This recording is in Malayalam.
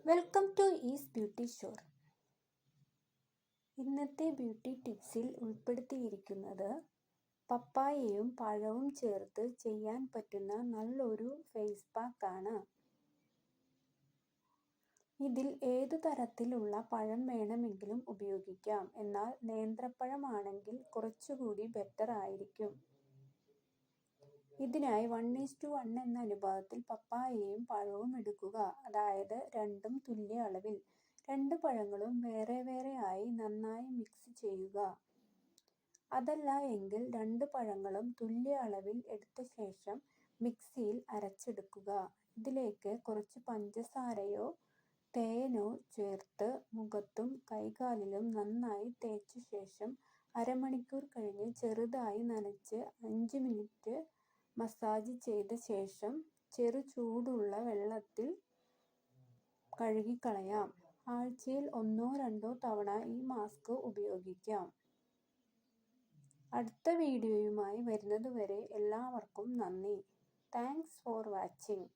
Welcome to ease beauty shore. ഇന്നത്തെ ബ്യൂട്ടി ടിപ്സിൽ ഉൾപ്പെടുത്തിയിരിക്കുന്നത് പപ്പായയും പഴവും ചേർത്ത് ചെയ്യാൻ പറ്റുന്ന നല്ലൊരു ഫേസ് പാക്കാണ്. ഇതിൽ ഏതു തരത്തിലുള്ള പഴം വേണമെങ്കിലും ഉപയോഗിക്കാം. എന്നാൽ നേന്ത്രപ്പഴമാണെങ്കിൽ കുറച്ചുകൂടി ബെറ്റർ ആയിരിക്കും. ഇതിനായി 1:1 എന്ന അനുപാതത്തിൽ പപ്പായയും പഴവും എടുക്കുക. അതായത് രണ്ടും തുല്യ അളവിൽ. 2 പഴങ്ങളും വേറെ വേറെ ആയി നന്നായി മിക്സ് ചെയ്യുക. അതല്ല എങ്കിൽ 2 പഴങ്ങളും തുല്യ അളവിൽ എടുത്ത ശേഷം മിക്സിയിൽ അരച്ചെടുക്കുക. ഇതിലേക്ക് കുറച്ച് പഞ്ചസാരയോ തേനോ ചേർത്ത് മുഖത്തും കൈകാലിലും നന്നായി തേച്ച ശേഷം അരമണിക്കൂർ കഴിഞ്ഞ് ചെറുതായി നനച്ച് 5 മിനിറ്റ് മസാജ് ചെയ്ത ശേഷം ചെറു ചൂടുള്ള വെള്ളത്തിൽ കഴുകിക്കളയാം. ആഴ്ചയിൽ 1-2 തവണ ഈ മാസ്ക് ഉപയോഗിക്കാം. അടുത്ത വീഡിയോയുമായി വരുന്നതുവരെ എല്ലാവർക്കും നന്ദി. Thanks for watching.